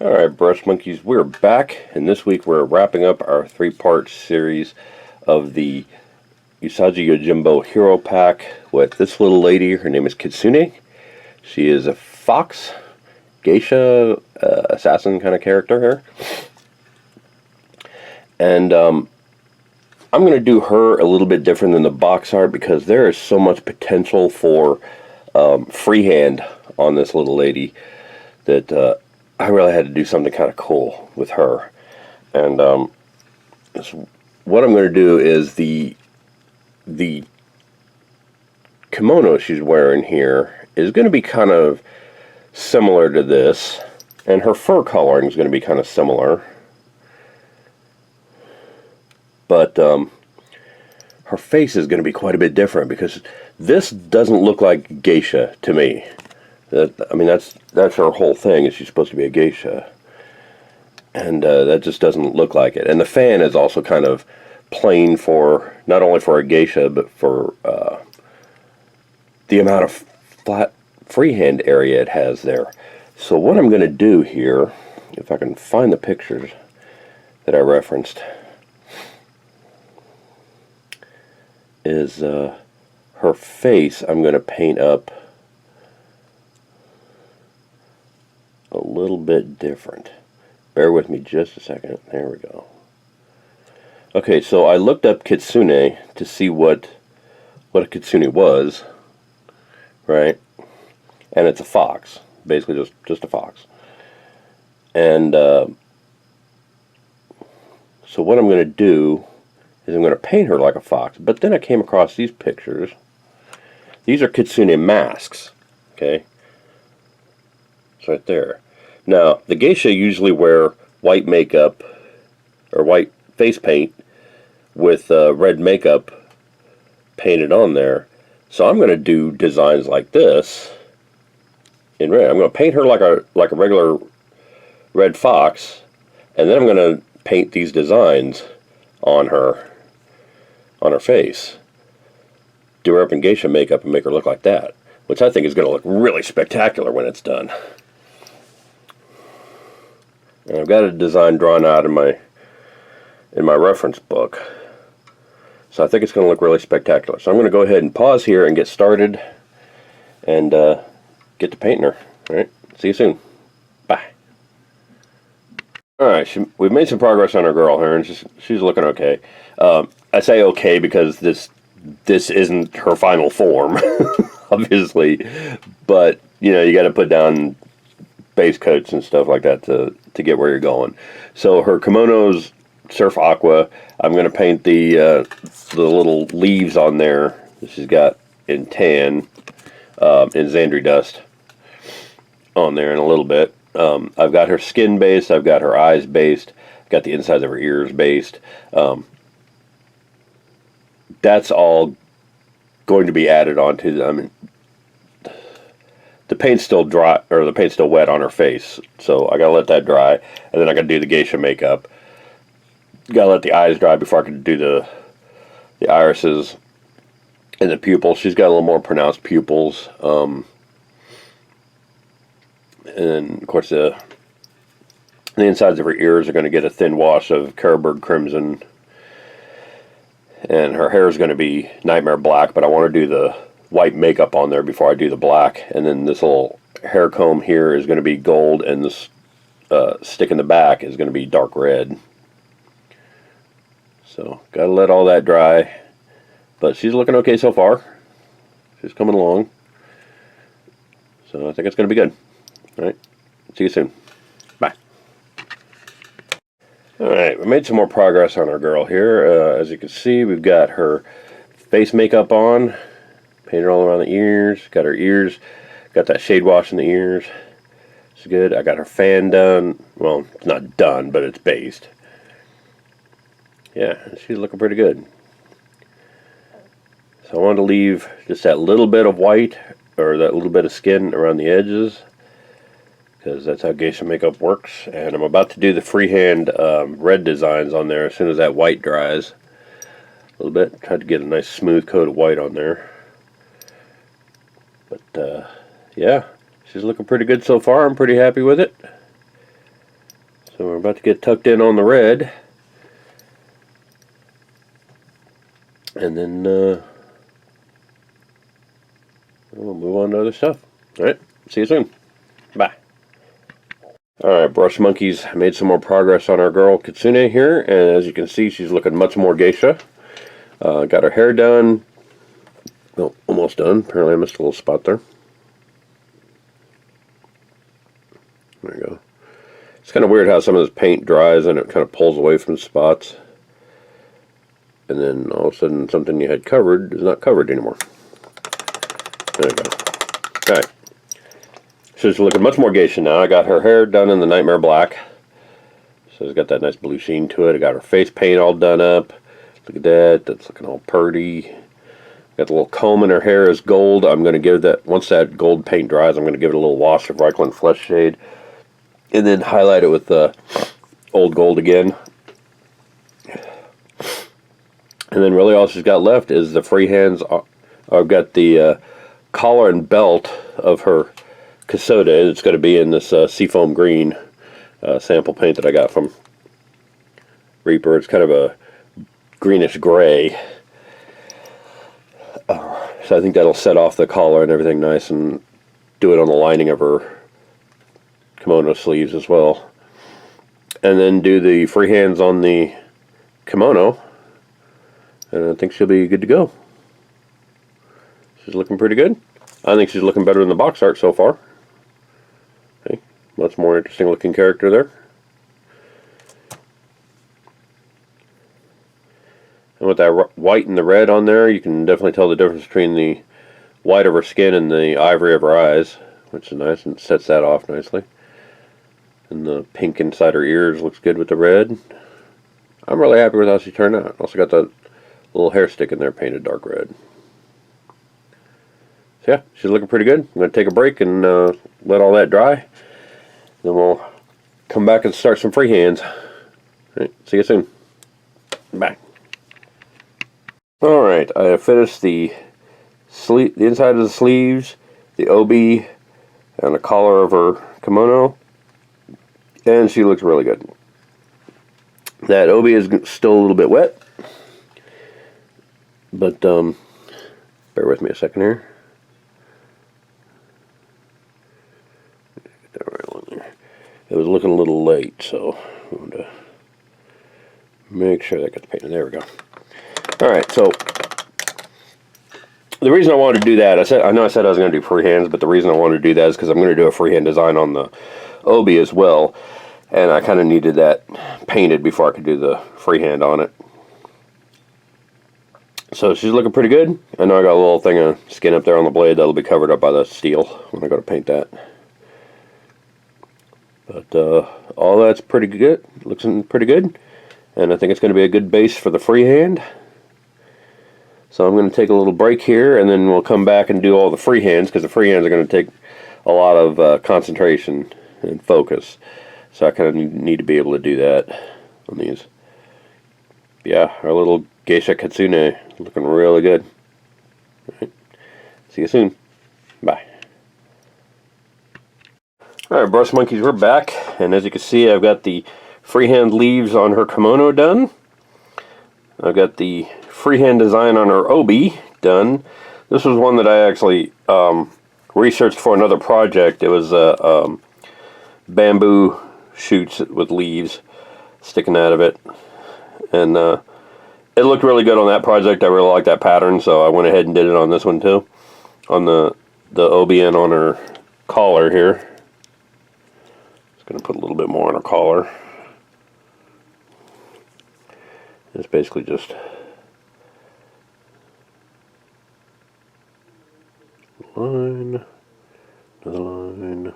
Alright, Brush Monkeys, we're back, and this week we're wrapping up our three-part series of the Usagi Yojimbo Hero Pack with this little lady. Her name is Kitsune. She is a fox, geisha, assassin kind of character here. And I'm going to do her a little bit different than the box art because there is so much potential for freehand on this little lady that I really had to do something kind of cool with her. And what I'm going to do is the kimono she's wearing here is going to be kind of similar to this, and her fur coloring is going to be kind of similar, but her face is going to be quite a bit different because this doesn't look like geisha to me. That's her whole thing, is she's supposed to be a geisha, and that just doesn't look like it. And the fan is also kind of plain for not only for a geisha, but for the amount of flat freehand area it has there. So what I'm going to do here, if I can find the pictures that I referenced, is her face I'm going to paint up a little bit different. Bear with me just a second. There we go. Okay, so I looked up Kitsune to see what a Kitsune was, right? And it's a fox, basically just a fox. And so what I'm going to do is I'm going to paint her like a fox. But then I came across these pictures. These are Kitsune masks, okay? It's right there. Now, the geisha usually wear white makeup or white face paint with red makeup painted on there. So I'm going to do designs like this in red. I'm going to paint her like a regular red fox, and then I'm going to paint these designs on her face. Do her up in geisha makeup and make her look like that, which I think is going to look really spectacular when it's done. And I've got a design drawn out in my reference book, so I think it's going to look really spectacular. So I'm going to go ahead and pause here and get started and get to painting her. All right, see you soon. Bye. All right, we've made some progress on our girl here, and she's looking okay. I say okay because this isn't her final form, obviously, but you know, you got to put down base coats and stuff like that to get where you're going. So her kimono's surf aqua. I'm going to paint the little leaves on there that she's got in tan, in Xandri dust on there in a little bit. I've got her skin based. I've got her eyes based. I've got the insides of her ears based. That's all going to be added onto. The paint's still dry, or the paint's still wet on her face, so I gotta let that dry, and then I gotta do the geisha makeup. Gotta let the eyes dry before I can do the irises and the pupils. She's got a little more pronounced pupils, and then of course the insides of her ears are going to get a thin wash of Carroburg Crimson, and her hair is going to be Nightmare Black, but I want to do the white makeup on there before I do the black. And then this little hair comb here is going to be gold, and this stick in the back is going to be dark red. So gotta let all that dry, but she's looking okay so far. She's coming along, so I think it's going to be good. All right, see you soon. Bye. All right, we made some more progress on our girl here. As you can see, we've got her face makeup on, painted all around the ears. Got her ears, got that shade wash in the ears. It's good. I got her fan done. Well, it's not done, but it's based. Yeah, she's looking pretty good. So I wanted to leave just that little bit of white, or that little bit of skin around the edges, because that's how geisha makeup works. And I'm about to do the freehand red designs on there as soon as that white dries a little bit. Try to get a nice smooth coat of white on there. But yeah, she's looking pretty good so far. I'm pretty happy with it. So we're about to get tucked in on the red. And then we'll move on to other stuff. Alright, see you soon. Bye. Alright, Brush Monkeys made some more progress on our girl Kitsune here, and as you can see, she's looking much more geisha. Got her hair done. No, almost done. Apparently I missed a little spot there. There you go. It's kind of weird how some of this paint dries and it kind of pulls away from spots. And then all of a sudden something you had covered is not covered anymore. There you go. Alright. She's looking much more geisha now. I got her hair done in the Nightmare Black. So it's got that nice blue sheen to it. I got her face paint all done up. Look at that. That's looking all purty. Got the little comb in her hair is gold. I'm going to give that, once that gold paint dries, I'm going to give it a little wash of Reichland Flesh Shade. And then highlight it with old gold again. And then really all she's got left is the freehands. I've got the collar and belt of her Kitsune. It's going to be in this seafoam green sample paint that I got from Reaper. It's kind of a greenish gray. So I think that'll set off the collar and everything nice and do it on the lining of her kimono sleeves as well. And then do the freehands on the kimono. And I think she'll be good to go. She's looking pretty good. I think she's looking better than the box art so far. Okay, much more interesting looking character there. And with that white and the red on there, you can definitely tell the difference between the white of her skin and the ivory of her eyes, which is nice and sets that off nicely. And the pink inside her ears looks good with the red. I'm really happy with how she turned out. Also got the little hair stick in there painted dark red. So yeah, she's looking pretty good. I'm going to take a break and let all that dry. Then we'll come back and start some freehands. Alright, see you soon. Bye. Alright, I have finished the inside of the sleeves, the obi, and the collar of her kimono. And she looks really good. That obi is still a little bit wet. But, bear with me a second here. Get that right on there. It was looking a little late, so I wanted to make sure that gets painted. There we go. Alright, so the reason I wanted to do that, I know I said I was going to do freehands, but the reason I wanted to do that is because I'm going to do a freehand design on the obi as well. And I kind of needed that painted before I could do the freehand on it. So she's looking pretty good. I know I got a little thing of skin up there on the blade that'll be covered up by the steel when I go to paint that. But all that's pretty good. Looks pretty good. And I think it's going to be a good base for the freehand. So I'm going to take a little break here and then we'll come back and do all the freehands because the freehands are going to take a lot of concentration and focus. So I kind of need to be able to do that on these. Yeah, our little geisha Kitsune looking really good. Alright, see you soon. Bye. Alright, Brush Monkeys, we're back. And as you can see, I've got the freehand leaves on her kimono done. I've got the freehand design on her obi done. This was one that I actually researched for another project. It was bamboo shoots with leaves sticking out of it. And it looked really good on that project. I really like that pattern, so I went ahead and did it on this one too. On the obi and on her collar here. Just going to put a little bit more on her collar. It's basically just line, another line.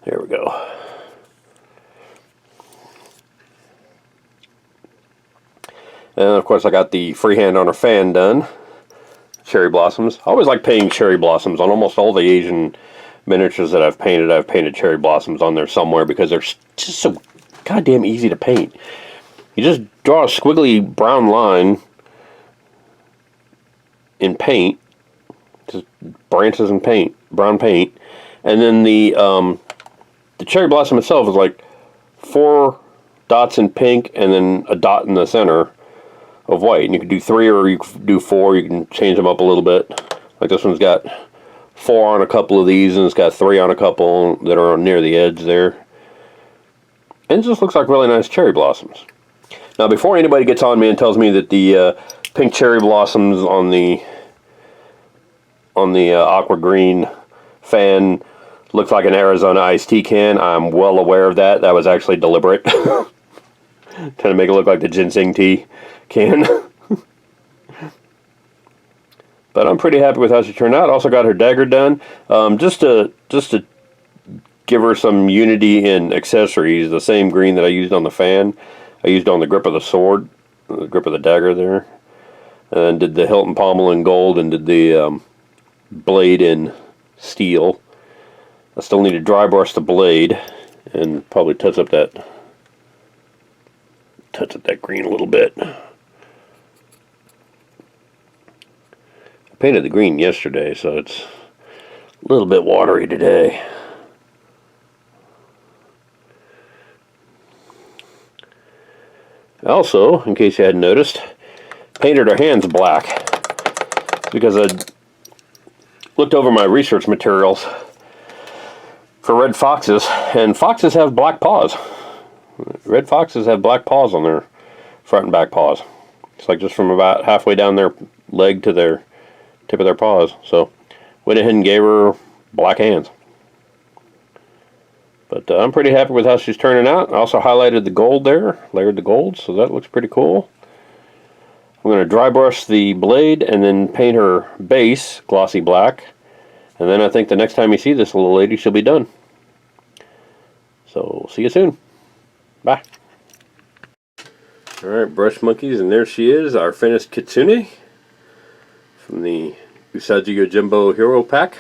There we go. And of course I got the freehand on her fan done. Cherry blossoms. I always like painting cherry blossoms on almost all the Asian miniatures that I've painted cherry blossoms on there somewhere because they're just so goddamn easy to paint. You just draw a squiggly brown line in paint, just branches and paint, brown paint. And then the cherry blossom itself is like 4 dots in pink and then a dot in the center of white. And you can do 3 or you can do 4. You can change them up a little bit. Like this one's got 4 on a couple of these, and it's got 3 on a couple that are near the edge there. And it just looks like really nice cherry blossoms. Now, before anybody gets on me and tells me that the pink cherry blossoms on the aqua green fan looks like an Arizona iced tea can, I'm well aware of that. That was actually deliberate. Trying to make it look like the ginseng tea can. But I'm pretty happy with how she turned out. Also got her dagger done. Just to give her some unity in accessories, the same green that I used on the fan, I used on the grip of the sword, the grip of the dagger there. And then did the hilt and pommel in gold, and did the blade in steel. I still need to dry brush the blade and probably touch up that green a little bit. I painted the green yesterday, so it's a little bit watery today. Also, in case you hadn't noticed, painted her hands black because I looked over my research materials for red foxes, and foxes have black paws. Red foxes have black paws on their front and back paws. It's like just from about halfway down their leg to their tip of their paws. So went ahead and gave her black hands. But I'm pretty happy with how she's turning out. I also highlighted the gold there, layered the gold, so that looks pretty cool. I'm going to dry brush the blade and then paint her base glossy black. And then I think the next time you see this little lady, she'll be done. So, see you soon. Bye. Alright, brush monkeys, and there she is, our finished Kitsune from the Usagi Yojimbo Hero Pack.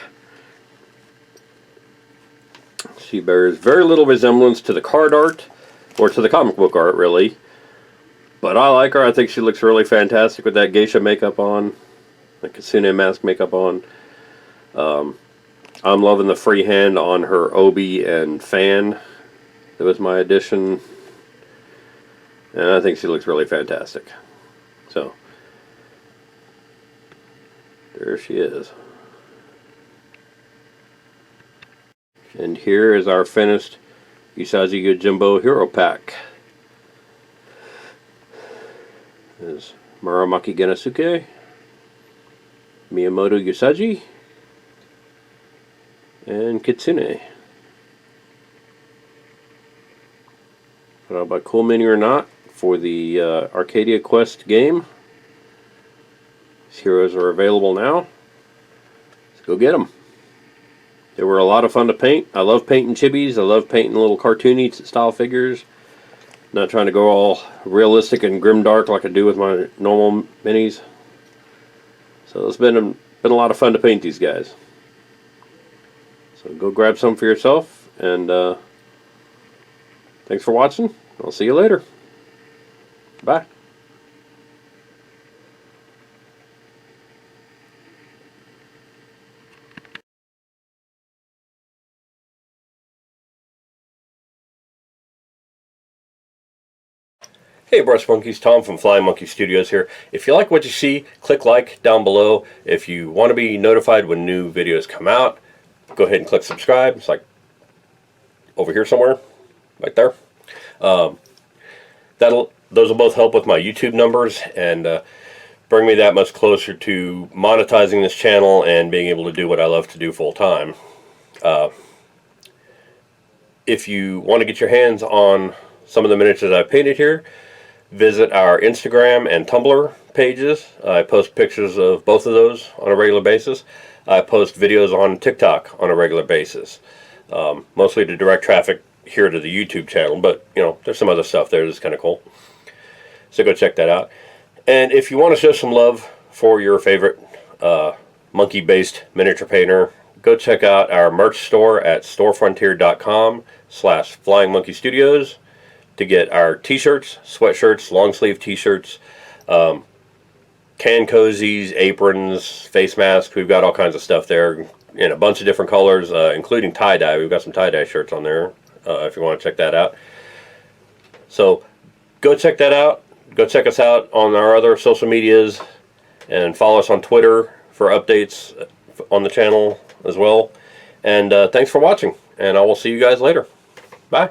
She bears very little resemblance to the card art, or to the comic book art, really. But I like her. I think she looks really fantastic with that geisha makeup on, the Kitsune mask makeup on. I'm loving the freehand on her obi and fan. That was my addition. And I think she looks really fantastic. So, there she is. And here is our finished Usagi Yojimbo Hero Pack. There's Muramaki Genosuke, Miyamoto Usagi, and Kitsune. I don't know about Cool Mini or not for the Arcadia Quest game. These heroes are available now. Let's go get them. They were a lot of fun to paint. I love painting chibis. I love painting little cartoony style figures. Not trying to go all realistic and grimdark like I do with my normal minis. So it's been a lot of fun to paint these guys. So go grab some for yourself, and thanks for watching. I'll see you later. Bye. Hey Brush Monkeys, Tom from Flying Monkey Studios here. If you like what you see, click like down below. If you want to be notified when new videos come out, go ahead and click subscribe. It's like over here somewhere, right there. Those will both help with my YouTube numbers and bring me that much closer to monetizing this channel and being able to do what I love to do full time. If you want to get your hands on some of the miniatures I painted here, visit our Instagram and Tumblr pages. I post pictures of both of those on a regular basis. I post videos on TikTok on a regular basis, mostly to direct traffic here to the YouTube channel, but you know, there's some other stuff there that's kind of cool. So go check that out. And if you want to show some love for your favorite monkey-based miniature painter, go check out our merch store at storefrontier.com/flyingmonkeystudios to get our t-shirts, sweatshirts, long sleeve t-shirts, can cozies, aprons, face masks. We've got all kinds of stuff there in a bunch of different colors, including tie-dye. We've got some tie-dye shirts on there if you want to check that out. So go check that out. Go check us out on our other social medias and follow us on Twitter for updates on the channel as well. And thanks for watching, and I will see you guys later. Bye.